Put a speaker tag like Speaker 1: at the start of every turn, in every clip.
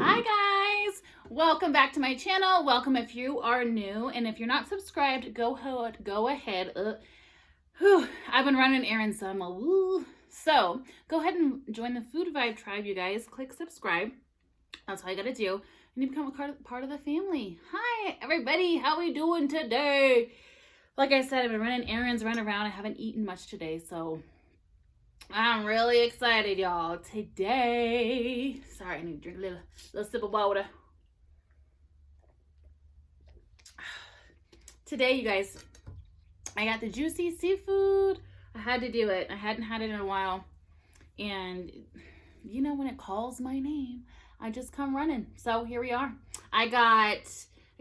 Speaker 1: Hi guys, welcome back to my channel. Welcome if you are new, and if you're not subscribed, go ahead. I've been running errands, so I'm a woo. So go ahead and join the Food Vibe tribe, you guys. Click subscribe. That's all you gotta do. And you become a part of the family. Hi everybody, how we doing today? Like I said, I've been running errands, running around. I haven't eaten much today, so I'm really excited, y'all. Today, sorry, I need to drink a little sip of water. Today, you guys, I got the juicy seafood. I had to do it. I hadn't had it in a while. And you know, when it calls my name, I just come running. So here we are. I got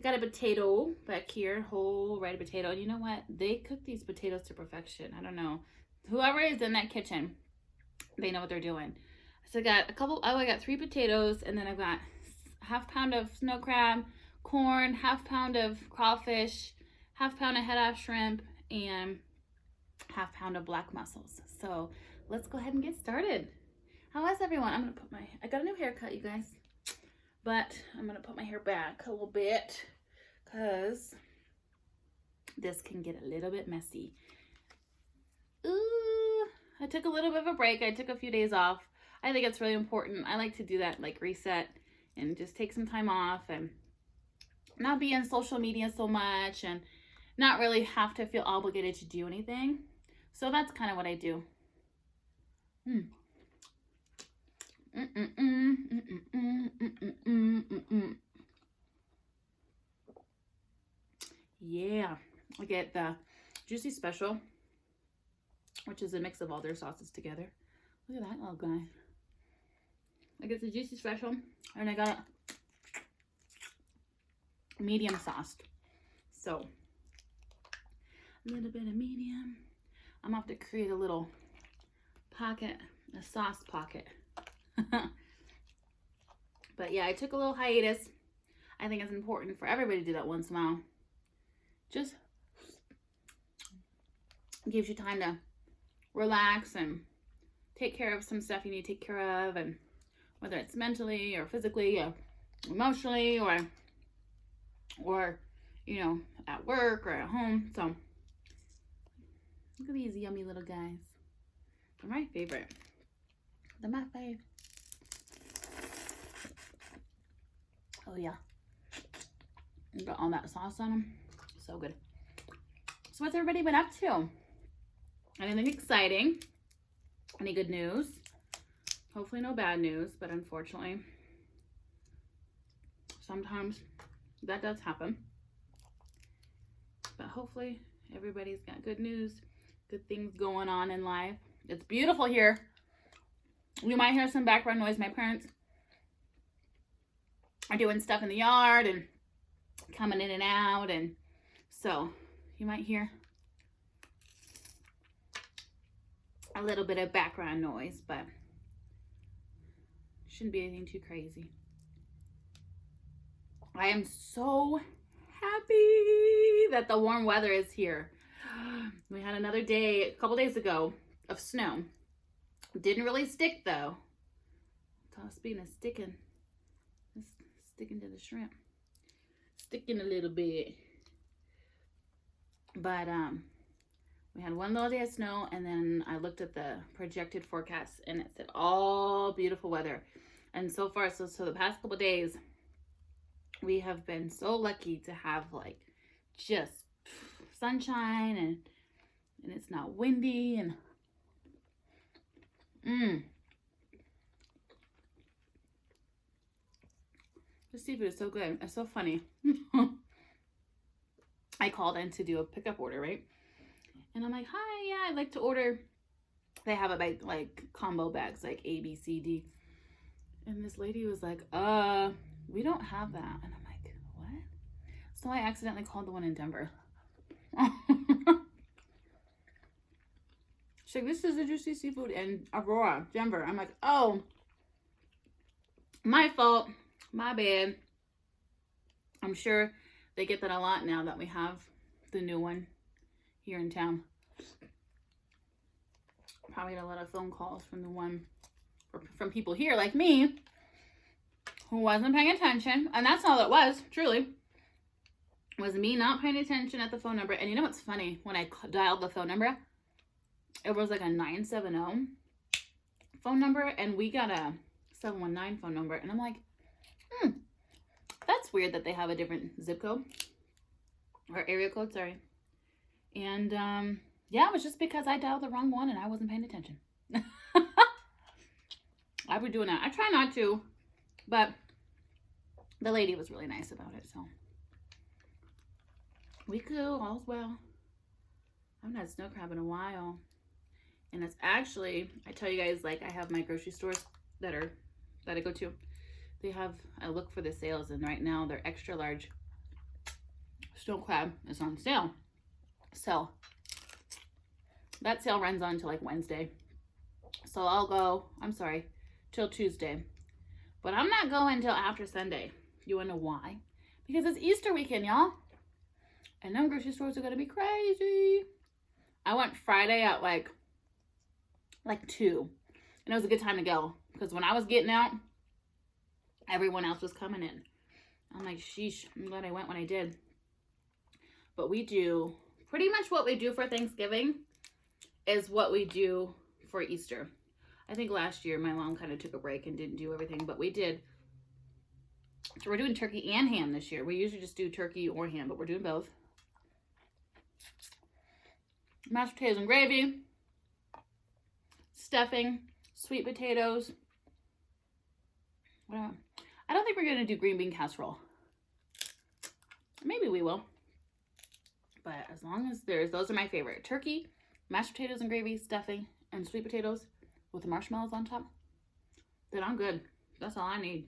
Speaker 1: a potato back here, whole red potato. And you know what? They cook these potatoes to perfection. I don't know. Whoever is in that kitchen, they know what they're doing. So I got 3 potatoes, and then I've got half pound of snow crab, corn, half pound of crawfish, half pound of head-off shrimp, and half pound of black mussels. So let's go ahead and get started. How is everyone? I got a new haircut, you guys, but I'm gonna put my hair back a little bit because this can get a little bit messy. Ooh, I took a little bit of a break. I took a few days off. I think it's really important. I like to do that, like reset and just take some time off and not be on social media so much and not really have to feel obligated to do anything. So that's kind of what I do. Yeah, I get the juicy special, which is a mix of all their sauces together. Look at that little guy. I get the juicy special, and I got medium sauced. So a little bit of medium. I'm gonna have to create a little pocket, a sauce pocket. But yeah, I took a little hiatus. I think it's important for everybody to do that once in a while. Just gives you time to relax and take care of some stuff you need to take care of, and whether it's mentally or physically or emotionally or you know, at work or at home. So look at these yummy little guys. They're my favorite. They're my fave. Oh yeah, you got all that sauce on them. So good. So what's everybody been up to? Anything exciting? Any good news? Hopefully no bad news, but unfortunately, sometimes that does happen. But hopefully everybody's got good news, good things going on in life. It's beautiful here. You might hear some background noise. My parents are doing stuff in the yard and coming in and out, and so you might hear a little bit of background noise, but shouldn't be anything too crazy. I am so happy that the warm weather is here. We had another day a couple days ago of snow. Didn't really stick though. Speaking of sticking, it's sticking to the shrimp. Sticking a little bit. But we had one little day of snow, and then I looked at the projected forecast, and it said all beautiful weather. And so far, so the past couple days, we have been so lucky to have like just sunshine, and it's not windy, and the seafood is so good. It's so funny. I called in to do a pickup order, right? And I'm like, hi, yeah, I'd like to order. They have it like combo bags, like A, B, C, D. And this lady was like, we don't have that. And I'm like, what? So I accidentally called the one in Denver. She's like, this is the juicy seafood in Aurora, Denver. I'm like, oh, my fault, my bad. I'm sure they get that a lot now that we have the new one here in town. Probably get a lot of phone calls from the one from people here like me who wasn't paying attention. And that's all it was, truly. Was me not paying attention at the phone number. And you know what's funny? When I dialed the phone number, it was like a 970 phone number. And we got a 719 phone number. And I'm like, that's weird that they have a different zip code. Or area code, sorry. And, yeah, it was just because I dialed the wrong one and I wasn't paying attention. I would doing that. I try not to, but the lady was really nice about it, so. We cool, all's well. I haven't had snow crab in a while. And it's actually, I tell you guys, like, I have my grocery stores that I go to. They have, I look for the sales, and right now they're extra large snow crab is on sale. So that sale runs on to like Wednesday. So I'll go, till Tuesday. But I'm not going till after Sunday. You wanna know why? Because it's Easter weekend, y'all. And them grocery stores are gonna be crazy. I went Friday at like 2. And it was a good time to go. Because when I was getting out, everyone else was coming in. I'm like, sheesh, I'm glad I went when I did. But we do, pretty much what we do for Thanksgiving is what we do for Easter. I think last year my mom kind of took a break and didn't do everything, but we did. So we're doing turkey and ham this year. We usually just do turkey or ham, but we're doing both. Mashed potatoes and gravy, stuffing, sweet potatoes. I don't think we're going to do green bean casserole. Maybe we will. But as long as those are my favorite. Turkey, mashed potatoes and gravy, stuffing, and sweet potatoes with the marshmallows on top. Then I'm good. That's all I need.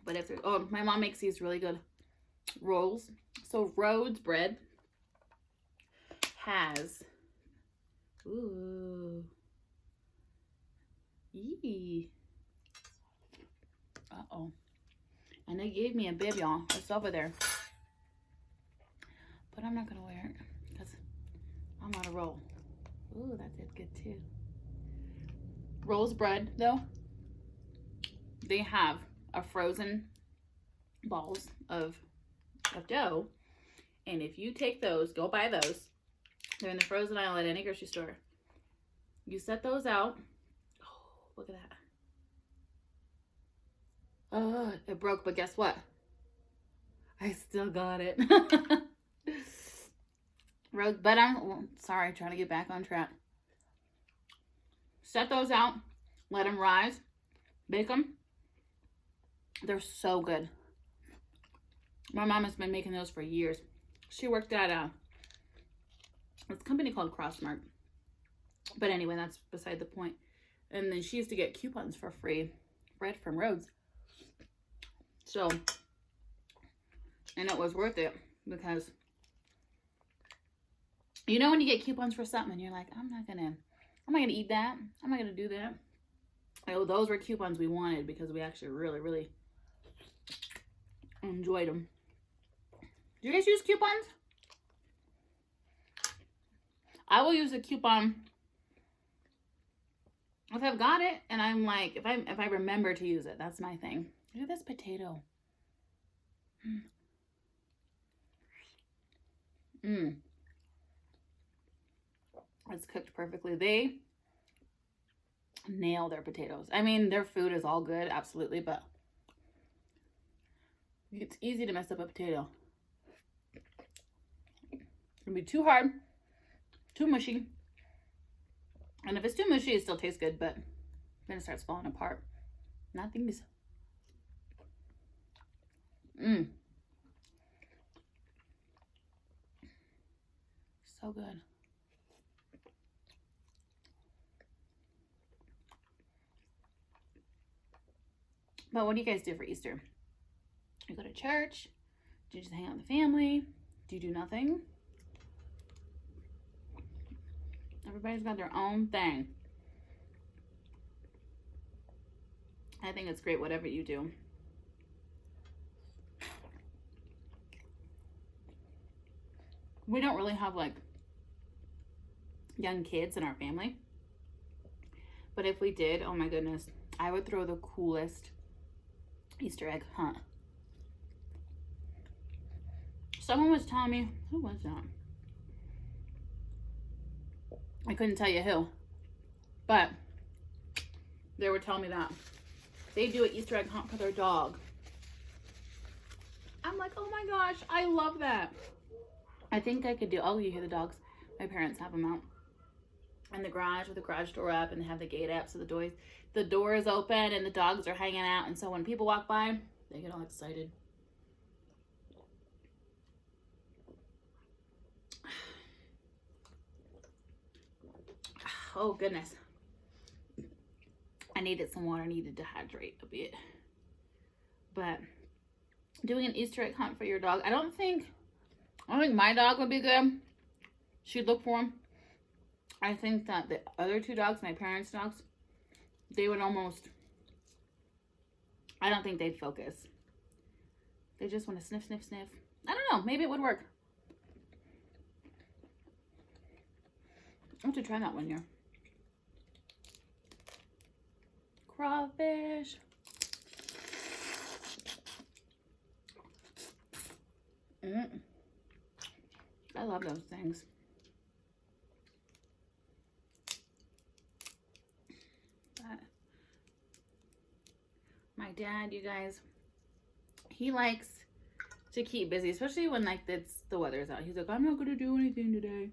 Speaker 1: But if my mom makes these really good rolls. So Rhodes bread has, uh-oh. And they gave me a bib, y'all. It's over there. But I'm not going to wear it because I'm on a roll. Ooh, that did good too. Rhodes bread, though, they have a frozen balls of dough. And if you take those, go buy those. They're in the frozen aisle at any grocery store. You set those out. Oh, look at that. Oh, it broke, but guess what? I still got it. But I'm sorry, trying to get back on track. Set those out, let them rise, bake them. They're so good. My mom has been making those for years. She worked at this company called Crossmark. But anyway, that's beside the point. And then she used to get coupons for free bread from Rhodes. So, and it was worth it because, you know, when you get coupons for something and you're like, I'm not gonna eat that. I'm not gonna do that. Oh, those were coupons we wanted because we actually really, really enjoyed them. Do you guys use coupons? I will use a coupon if I've got it and I'm like, if I remember to use it. That's my thing. Look at this potato. It's cooked perfectly. They nail their potatoes. I mean, their food is all good, absolutely, but it's easy to mess up a potato. It's gonna be too hard, too mushy. And if it's too mushy, it still tastes good, but then it starts falling apart. Nothing's. So good. But what do you guys do for Easter? You go to church? Do you just hang out with the family? Do you do nothing? Everybody's got their own thing. I think it's great whatever you do. We don't really have like young kids in our family. But if we did, oh my goodness, I would throw the coolest Easter egg hunt. Someone was telling me, who was that? I couldn't tell you who, but they were telling me that they do an Easter egg hunt for their dog. I'm like, oh my gosh, I love that. I think I could do, oh, you hear the dogs. My parents have them out in the garage with the garage door up, and they have the gate up, so the door is open and the dogs are hanging out, and so when people walk by, they get all excited. Oh goodness, I needed some water. I needed to hydrate a bit. But doing an Easter egg hunt for your dog, I don't think my dog would be good. She'd look for them. I think that the other two dogs, my parents' dogs, they would almost, I don't think they'd focus. They just want to sniff, sniff, sniff. I don't know. Maybe it would work. I have to try that one year. Crawfish. I love those things. But my dad, you guys, he likes to keep busy, especially when like the weather's out. He's like, I'm not gonna do anything today.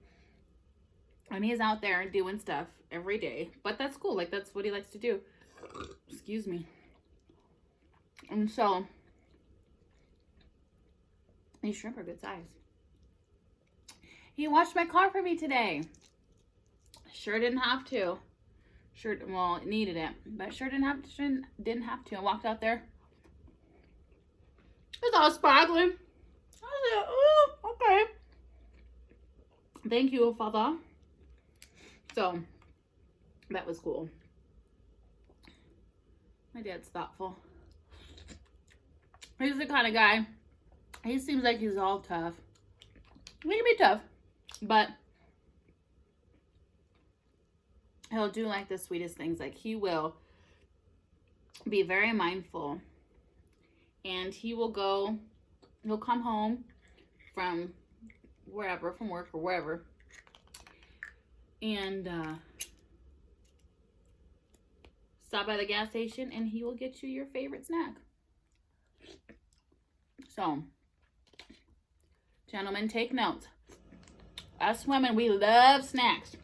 Speaker 1: And he's out there doing stuff every day. But that's cool. Like, that's what he likes to do. Excuse me. And so, these shrimp are good size. He washed my car for me today. Sure didn't have to. Well, it needed it. But sure didn't have to. I walked out there. It was all sparkling. I was like, oh, okay. Thank you, Father. So, that was cool. My dad's thoughtful. He's the kind of guy, he seems like he's all tough. He can be tough, but he'll do like the sweetest things. Like, he will be very mindful, and he'll come home from wherever, from work or wherever, and stop by the gas station, and he will get you your favorite snack. So, gentlemen, take notes. Us women, we love snacks.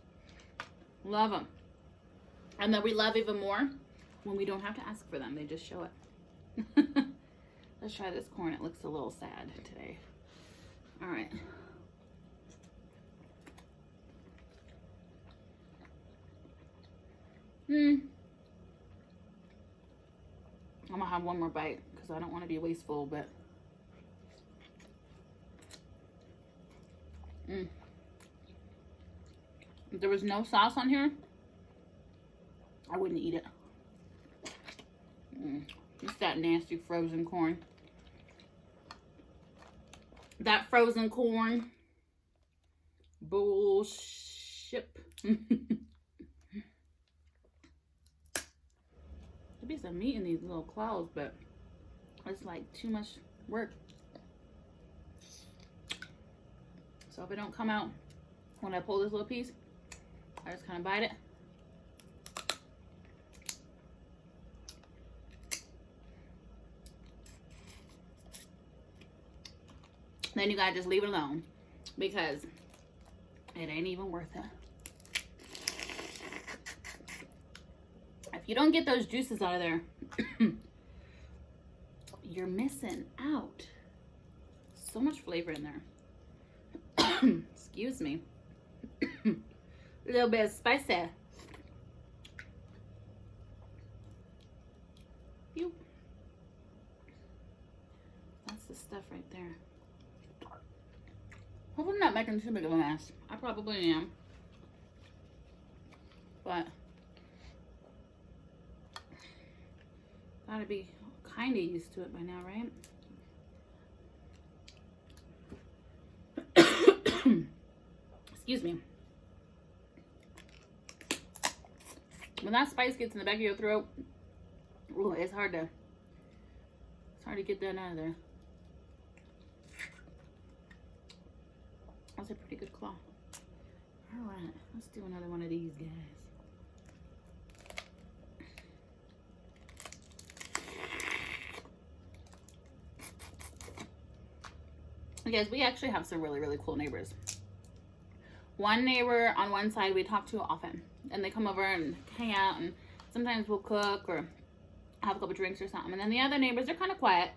Speaker 1: Love them. And then we love even more when we don't have to ask for them. They just show up. Let's try this corn. It looks a little sad today. All right. I'm gonna have one more bite because I don't want to be wasteful, but if there was no sauce on here, I wouldn't eat it. It's that nasty frozen corn. That frozen corn. Bullshit. Be some meat in these little claws, but it's like too much work. So if it don't come out when I pull this little piece, I just kind of bite it. Then you gotta just leave it alone because it ain't even worth it. If you don't get those juices out of there, you're missing out. So much flavor in there. Excuse me. A little bit of spicy. Pew. That's the stuff right there. Hope I'm not making too big of a mess. I probably am. But gotta be kind of used to it by now, right? Excuse me. When that spice gets in the back of your throat, ooh, it's hard to Try to get that out of there. That's a pretty good claw. All right, let's do another one of these guys. Guys, we actually have some really, really cool neighbors. One neighbor on one side we talk to often, and they come over and hang out, and sometimes we'll cook or have a couple drinks or something. And then the other neighbors are kind of quiet,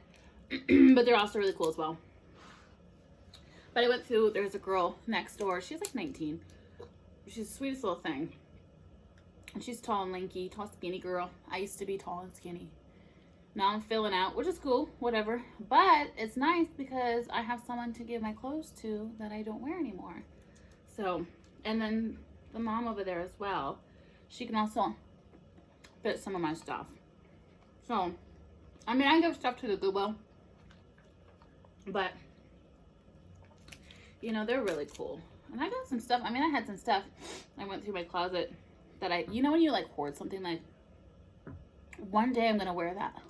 Speaker 1: but they're also really cool as well. But I went through, there's a girl next door. She's like 19. She's the sweetest little thing. And she's tall and lanky, tall, skinny girl. I used to be tall and skinny. Now I'm filling out, which is cool, whatever. But it's nice because I have someone to give my clothes to that I don't wear anymore. So, and then the mom over there as well. She can also fit some of my stuff. So, I mean, I give stuff to the Goodwill. But, you know, they're really cool. And I got some stuff. I mean, I had some stuff. I went through my closet that I, you know when you like hoard something, like, one day I'm going to wear that.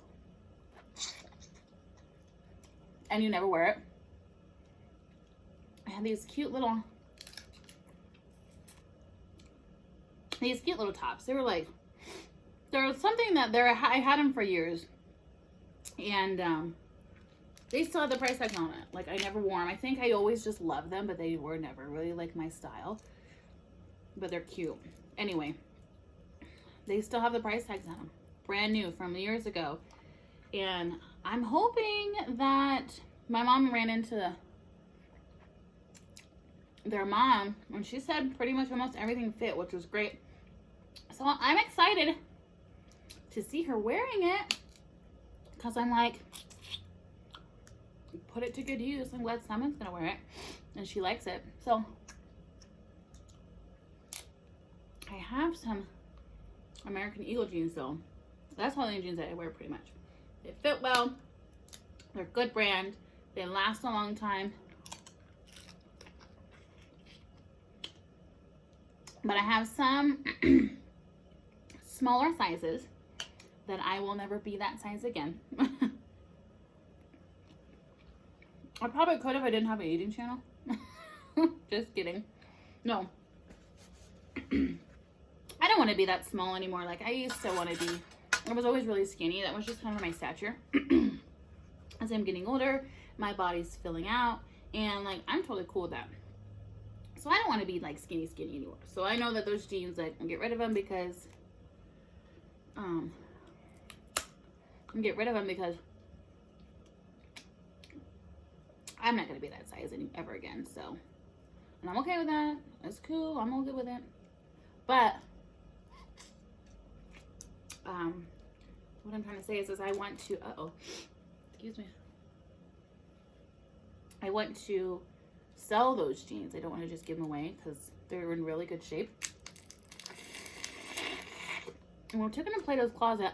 Speaker 1: And you never wear it. I had these cute little tops. They were like, there was something that there, I had them for years. And they still had the price tag on it. Like, I never wore them. I think I always just loved them, but they were never really like my style. But they're cute. Anyway, they still have the price tags on them. Brand new from years ago. And I'm hoping that my mom ran into their mom, and she said pretty much almost everything fit, which was great. So I'm excited to see her wearing it, because I'm like, put it to good use. I'm glad someone's gonna wear it, and she likes it. So I have some American Eagle jeans though. That's all the jeans that I wear pretty much. They fit well. They're good brand. They last a long time. But I have some smaller sizes that I will never be that size again. I probably could if I didn't have an eating channel. Just kidding. No. I don't want to be that small anymore. Like, I used to want to be. I was always really skinny. That was just kind of my stature. As I'm getting older, my body's filling out. And, like, I'm totally cool with that. So I don't want to be, like, skinny anymore. So I know that those jeans, like, I'll get rid of them because, I'm not going to be that size ever again. So, and I'm okay with that. That's cool. I'm all good with it. But, what I'm trying to say is I want to, excuse me. I want to sell those jeans. I don't want to just give them away because they're in really good shape. And we took them to Plato's Closet,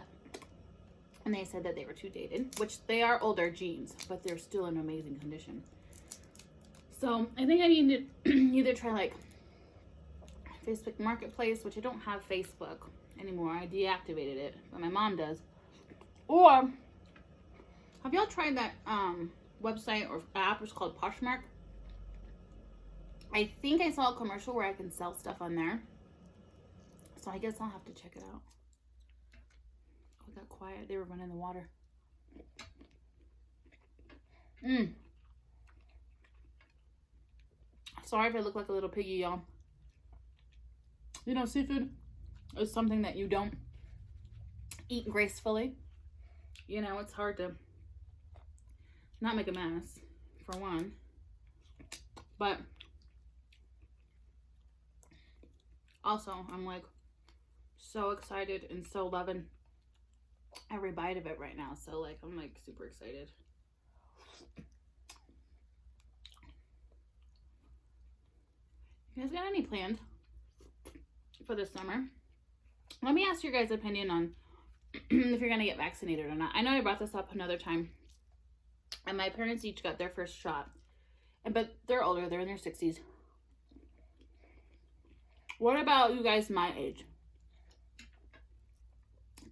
Speaker 1: and they said that they were too dated, which they are older jeans, but they're still in amazing condition. So I think I need to either try like Facebook Marketplace, which I don't have Facebook anymore. I deactivated it, but my mom does. Or have y'all tried that website or app? It's called Poshmark. I think I saw a commercial where I can sell stuff on there. So I guess I'll have to check it out. Oh, it got quiet. They were running the water. Sorry if I look like a little piggy, y'all. You know, seafood is something that you don't eat gracefully. You know, it's hard to not make a mess, for one. But also, I'm like so excited and so loving every bite of it right now. So like, I'm like super excited. You guys got any planned for this summer? Let me ask your guys' opinion on if you're gonna get vaccinated or not. I know I brought this up another time, and my parents each got their first shot, but they're older. They're in their 60s. What about you guys my age?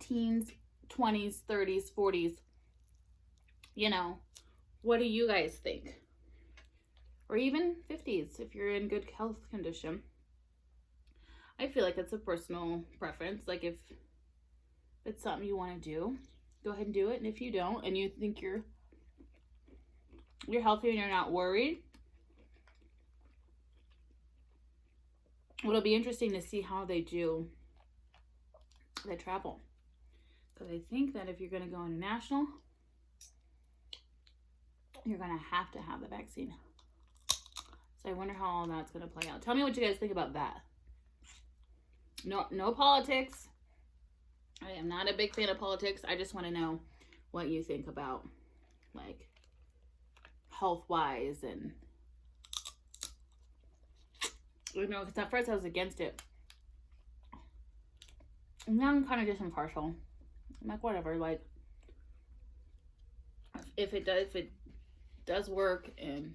Speaker 1: Teens, 20s, 30s, 40s. You know, what do you guys think? Or even 50s if you're in good health condition. I feel like it's a personal preference. Like if it's something you want to do, go ahead and do it. And if you don't, and you think you're healthy and you're not worried, it'll be interesting to see how they do the travel. Because I think that if you're going to go international, you're going to have the vaccine. So I wonder how all that's going to play out. Tell me what you guys think about that. No politics. I am not a big fan of politics. I just want to know what you think about, like, health-wise. And, you know, because at first I was against it. And now I'm kind of just impartial. I'm like, whatever. Like, if it does work, and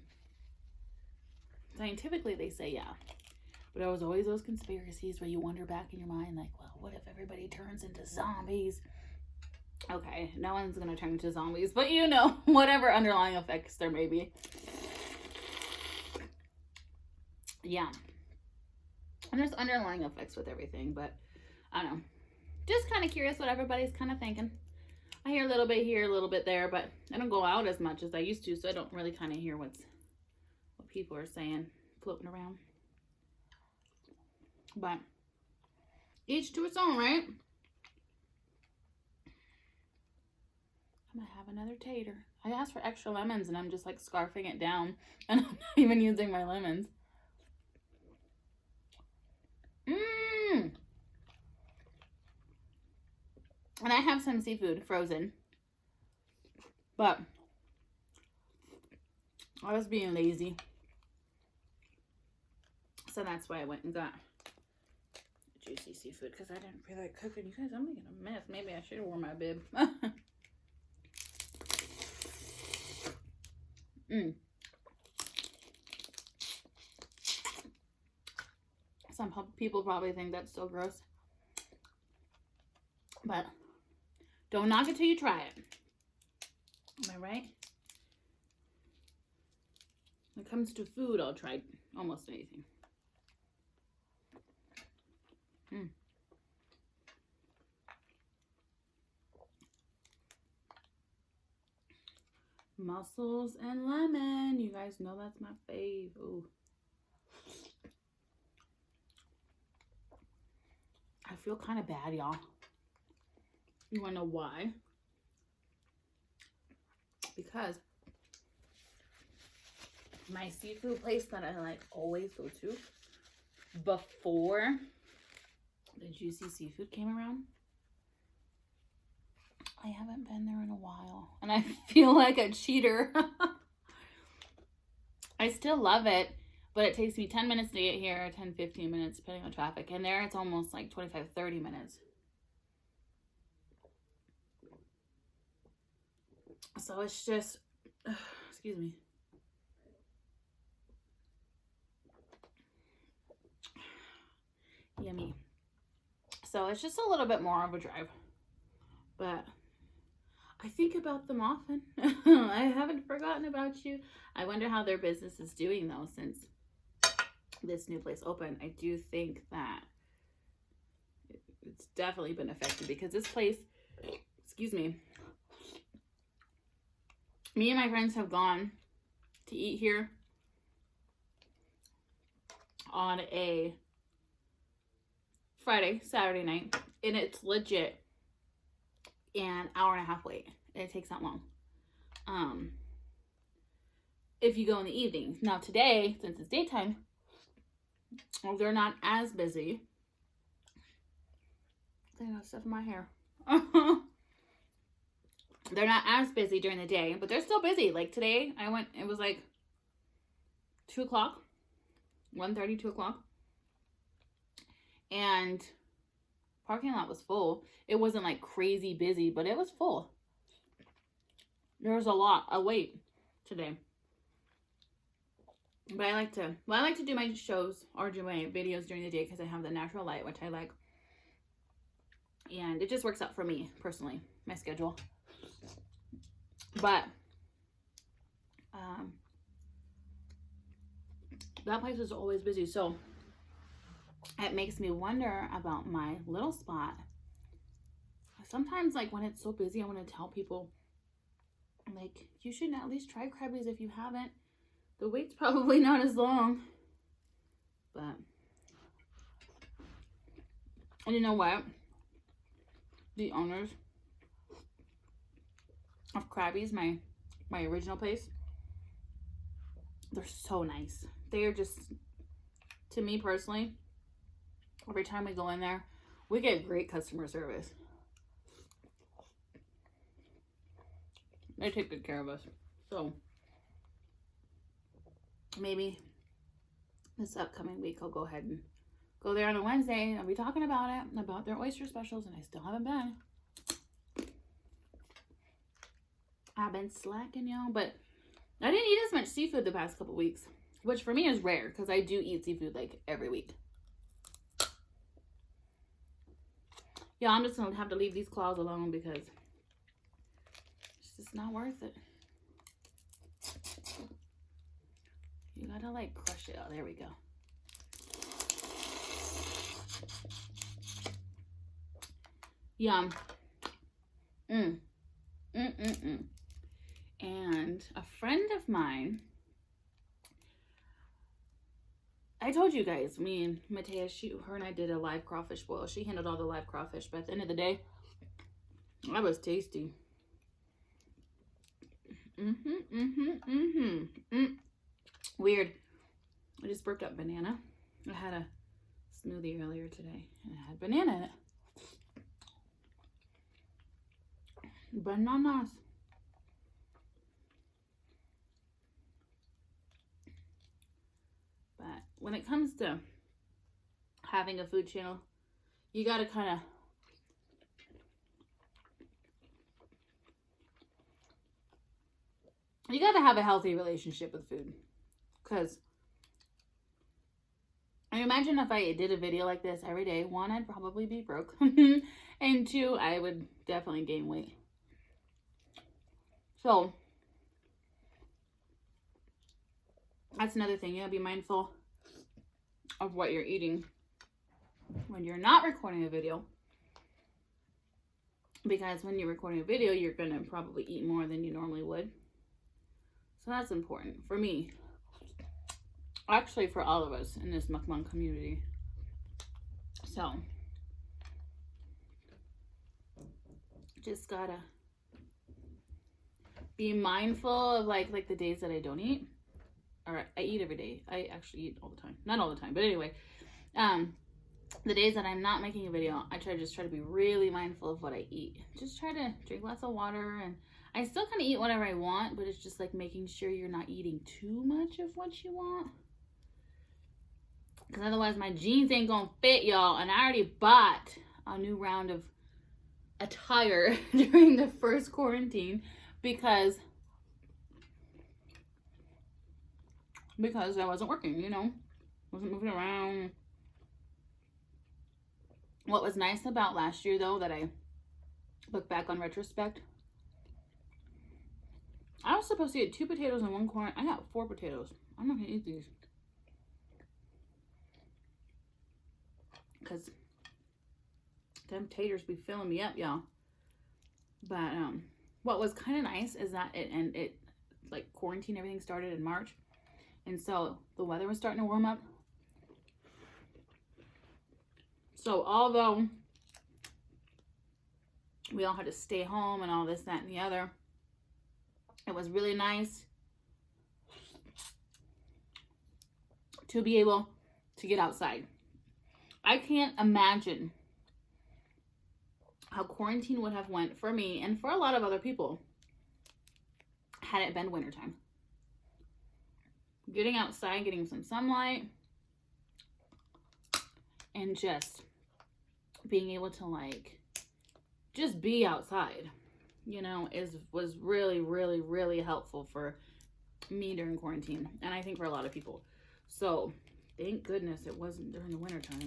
Speaker 1: scientifically they say yeah. But there was always those conspiracies where you wonder back in your mind, like, well, what if everybody turns into zombies? Okay, no one's going to turn into zombies, but you know, whatever underlying effects there may be. Yeah. And there's underlying effects with everything, but I don't know. Just kind of curious what everybody's kind of thinking. I hear a little bit here, a little bit there, but I don't go out as much as I used to, so I don't really kind of hear what people are saying, floating around. But each to its own, right? I'm gonna have another tater. I asked for extra lemons and I'm just like scarfing it down, and I'm not even using my lemons. And I have some seafood frozen, but I was being lazy, so that's why I went and got juicy seafood, because I didn't feel like cooking. You guys, I'm making a mess. Maybe I should have worn my bib. Some people probably think that's so gross, but don't knock it till you try it. Am I right? When it comes to food, I'll try almost anything. Mussels and lemon. You guys know that's my fave. Ooh. I feel kind of bad, y'all. You want to know why? Because my seafood place that I like always go to before the juicy seafood came around, I haven't been there in a while, and I feel like a cheater. I still love it, but it takes me 10 minutes to get here, 10-15 minutes depending on traffic, and there it's almost like 25-30 minutes. So it's just, excuse me. Yummy. So it's just a little bit more of a drive, but I think about them often. I haven't forgotten about you. I wonder how their business is doing though since this new place opened. I do think that it's definitely been affected because this place, excuse me, me and my friends have gone to eat here on a Friday, Saturday night, and it's legit an hour and a half wait. It takes that long. If you go in the evening. Now today, since it's daytime, they're not as busy. I got stuff in my hair. They're not as busy during the day, but they're still busy. Like today, I went, it was like 2 o'clock, 1:30, 2 o'clock. And parking lot was full. It wasn't like crazy busy, but it was full. There was a wait today. But I like to do my shows or do my videos during the day because I have the natural light, which I like. And it just works out for me personally, my schedule. But That place is always busy. So it makes me wonder about my little spot. Sometimes, like, when it's so busy, I want to tell people, like, you should at least try Krabby's if you haven't. The wait's probably not as long. But, and you know what? The owners of Krabby's, my original place, they're so nice. They are just, to me personally, every time we go in there, we get great customer service. They take good care of us. So maybe this upcoming week I'll go ahead and go there on a Wednesday and I'll be talking about it, about their oyster specials, and I still haven't been. I've been slacking, y'all, but I didn't eat as much seafood the past couple weeks, which for me is rare because I do eat seafood like every week. Yeah, I'm just gonna have to leave these claws alone because it's just not worth it. You gotta like crush it out. There we go. Yum. And a friend of mine, I told you guys, me and Matea, her and I did a live crawfish boil. She handled all the live crawfish, but at the end of the day, that was tasty. Weird. I just burped up banana. I had a smoothie earlier today, and it had banana in it. Bananas. But when it comes to having a food channel, you gotta kind of have a healthy relationship with food. Because I imagine if I did a video like this every day, one, I'd probably be broke. And two, I would definitely gain weight. So that's another thing. You gotta be mindful of what you're eating when you're not recording a video. Because when you're recording a video, you're gonna probably eat more than you normally would. So that's important for me. Actually, for all of us in this mukbang community. So just gotta be mindful of like the days that I don't eat. Or I eat every day. I actually eat all the time. Not all the time, but anyway. The days that I'm not making a video, I try to be really mindful of what I eat. Just try to drink lots of water, and I still kind of eat whatever I want, but it's just like making sure you're not eating too much of what you want. Because otherwise my jeans ain't gonna fit, y'all. And I already bought a new round of attire during the first quarantine because I wasn't working, you know. Wasn't moving around. What was nice about last year, though, that I look back on retrospect, I was supposed to get 2 potatoes and 1 corn. I got 4 potatoes. I'm not gonna eat these. Because them taters be filling me up, y'all. But what was kind of nice is that it like quarantine, everything started in March. And so the weather was starting to warm up. So although we all had to stay home and all this, that, and the other, it was really nice to be able to get outside. I can't imagine how quarantine would have went for me and for a lot of other people had it been wintertime. Getting outside, getting some sunlight, and just being able to like just be outside, you know, was really, really, really helpful for me during quarantine, and I think for a lot of people. So thank goodness it wasn't during the wintertime.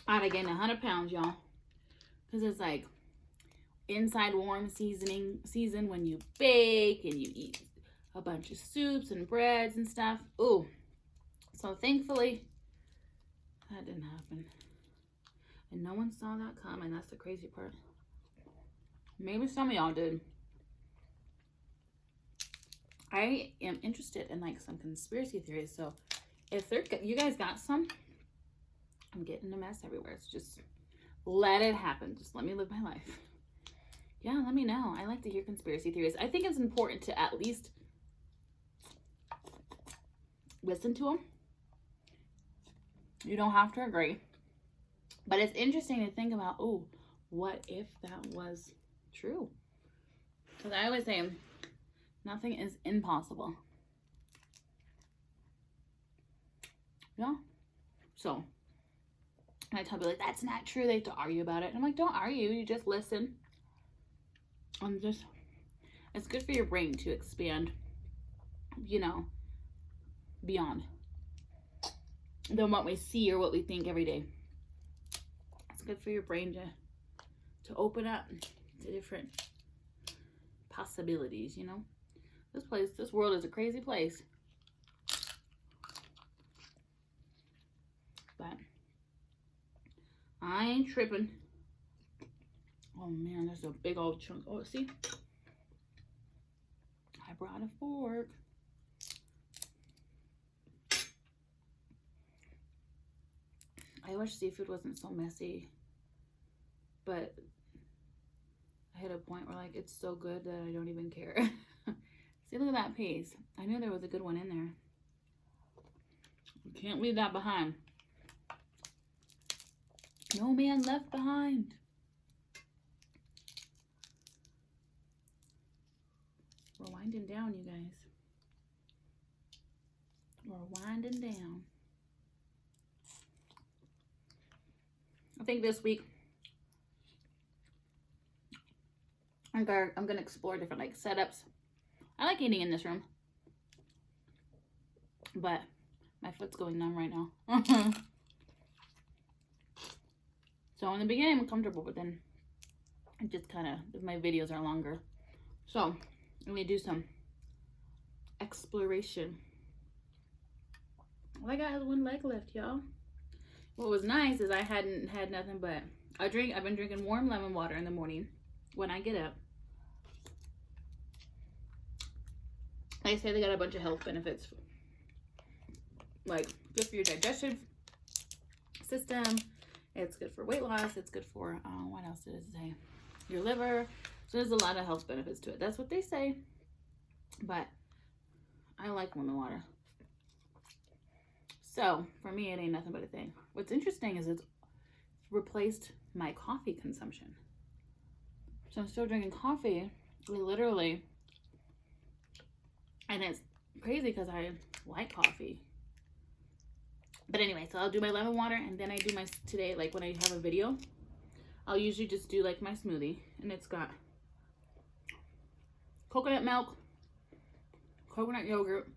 Speaker 1: I'd have gained 100 pounds, y'all, because it's like inside warm season when you bake and you eat a bunch of soups and breads and stuff. Ooh. So thankfully, that didn't happen. And no one saw that coming. That's the crazy part. Maybe some of y'all did. I am interested in like some conspiracy theories. So if you guys got some, I'm getting a mess everywhere. It's just let it happen. Just let me live my life. Yeah, let me know. I like to hear conspiracy theories. I think it's important to at least listen to them. You don't have to agree. But it's interesting to think about, oh, what if that was true? Because I always say, nothing is impossible. Yeah. So, I tell people, like, that's not true. They have to argue about it. And I'm like, don't argue. You just listen. It's good for your brain to expand, you know, beyond than what we see or what we think every day. It's good for your brain to open up to different possibilities, you know. This world is a crazy place. But I ain't tripping. Oh man, there's a big old chunk. Oh, see? I brought a fork. I wish seafood wasn't so messy, but I hit a point where like it's so good that I don't even care. See, look at that piece. I knew there was a good one in there. You can't leave that behind. No man left behind. We're winding down, you guys. We're winding down. I think this week I'm gonna explore different like setups. I like eating in this room, but my foot's going numb right now. So in the beginning I'm comfortable, but then it just kind of, my videos are longer. So I'm gonna do some exploration. All I got is one leg left, y'all. What was nice is I hadn't had nothing but I've been drinking warm lemon water in the morning when I get up. They say they got a bunch of health benefits, like good for your digestive system. It's good for weight loss. It's good for what else did it say? Your liver. So there's a lot of health benefits to it. That's what they say. But I like lemon water. So for me, it ain't nothing but a thing. What's interesting is it's replaced my coffee consumption. So I'm still drinking coffee, literally. And it's crazy because I like coffee. But anyway, so I'll do my lemon water, and then I do my, today, like when I have a video, I'll usually just do like my smoothie. And it's got coconut milk, coconut yogurt,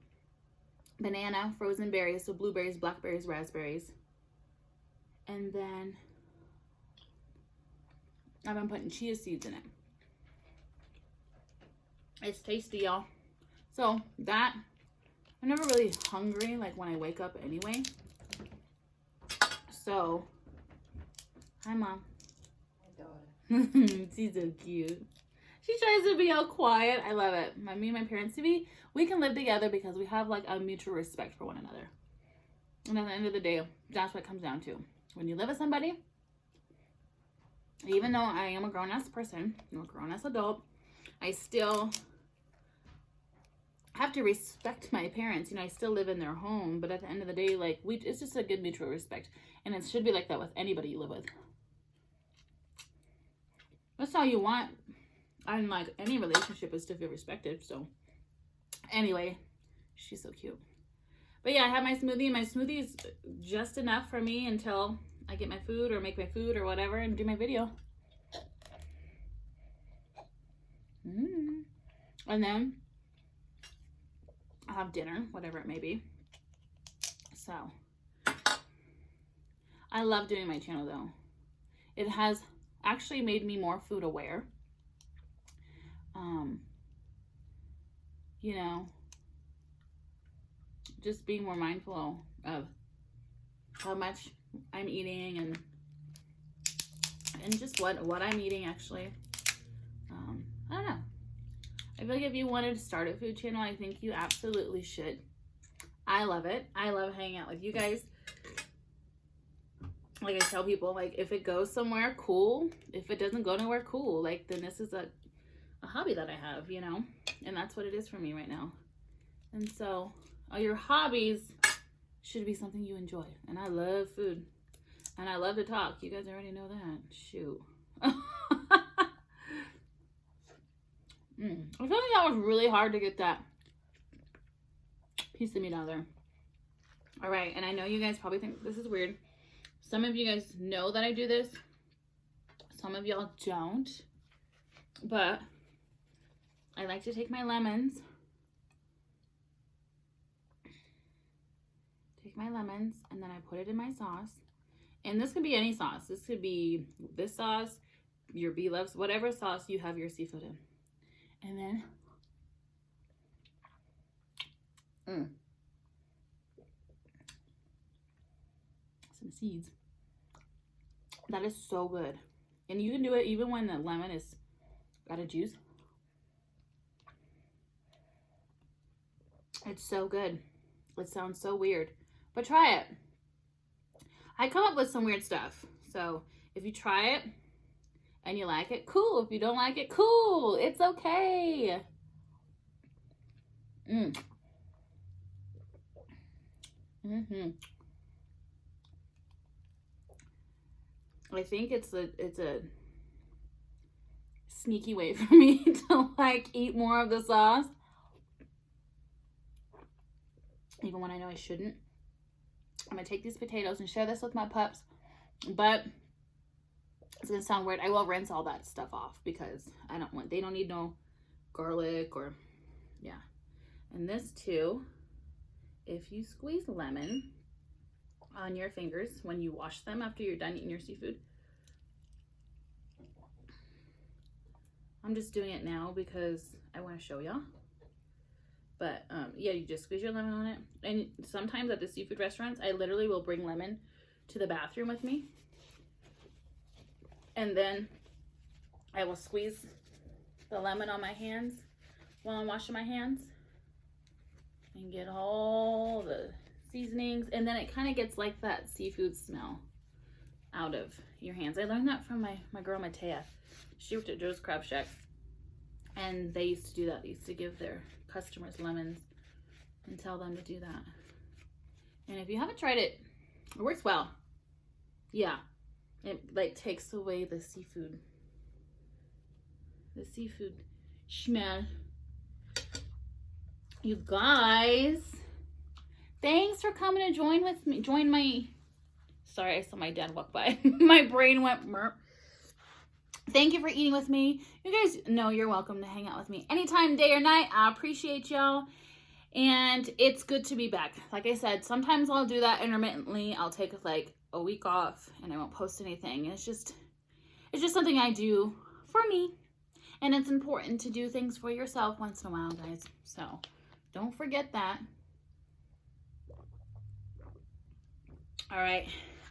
Speaker 1: banana, frozen berries, so blueberries, blackberries, raspberries. And then I've been putting chia seeds in it. It's tasty, y'all. So that, I'm never really hungry like when I wake up anyway. So, hi mom.
Speaker 2: My daughter.
Speaker 1: She's so cute. She tries to be all quiet. I love it. Me and my parents, we can live together because we have like a mutual respect for one another. And at the end of the day, that's what it comes down to. When you live with somebody, even though I am a grown-ass person, a grown-ass adult, I still have to respect my parents. You know, I still live in their home, but at the end of the day, like, it's just a good mutual respect. And it should be like that with anybody you live with. That's all you want. And like any relationship is to feel respected. So anyway, she's so cute. But yeah, I have my smoothie. My smoothie is just enough for me until I get my food or make my food or whatever and do my video. And then I'll have dinner, whatever it may be. So I love doing my channel though. It has actually made me more food aware. You know, just being more mindful of how much I'm eating and just what I'm eating actually. I don't know. I feel like if you wanted to start a food channel, I think you absolutely should. I love it. I love hanging out with you guys. Like I tell people, like if it goes somewhere, cool. If it doesn't go nowhere, cool. Like then this is a hobby that I have, you know, and that's what it is for me right now. And so your hobbies should be something you enjoy. And I love food and I love to talk. You guys already know that. Shoot. I feel like that was really hard to get that piece of meat out of there. All right, and I know you guys probably think this is weird. Some of you guys know that I do this. Some of y'all don't. But I like to take my lemons. And then I put it in my sauce. And this could be any sauce. This could be this sauce, your bee loves, whatever sauce you have your seafood in. And then some seeds. That is so good. And you can do it even when the lemon is got a juice. It's so good. It sounds so weird, but try it. I come up with some weird stuff. So if you try it and you like it, cool. If you don't like it, cool. It's okay. I think it's a sneaky way for me to like eat more of the sauce, even when I know I shouldn't. I'm gonna take these potatoes and share this with my pups, but it's gonna sound weird. I will rinse all that stuff off because they don't need no garlic or, yeah. And this too, if you squeeze lemon on your fingers when you wash them after you're done eating your seafood. I'm just doing it now because I want to show y'all. But yeah, you just squeeze your lemon on it. And sometimes at the seafood restaurants, I literally will bring lemon to the bathroom with me. And then I will squeeze the lemon on my hands while I'm washing my hands and get all the seasonings. And then it kind of gets like that seafood smell out of your hands. I learned that from my girl Matea. She worked at Joe's Crab Shack, and they used to do that. They used to give their customers lemons and tell them to do that. And if you haven't tried it, it works well. Yeah, it like takes away the seafood smell. You guys, thanks for coming to join my, sorry, I saw my dad walk by. My brain went merp. Thank you for eating with me. You guys know you're welcome to hang out with me anytime, day or night. I appreciate y'all. And it's good to be back. Like I said, sometimes I'll do that intermittently. I'll take like a week off and I won't post anything. It's just something I do for me. And it's important to do things for yourself once in a while, guys. So don't forget that. All right.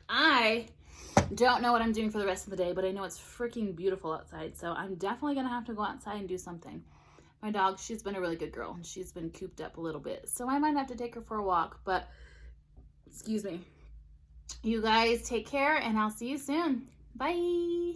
Speaker 1: I don't know what I'm doing for the rest of the day, but I know it's freaking beautiful outside. So I'm definitely going to have to go outside and do something. My dog, she's been a really good girl and she's been cooped up a little bit. So I might have to take her for a walk, but excuse me. You guys take care and I'll see you soon. Bye.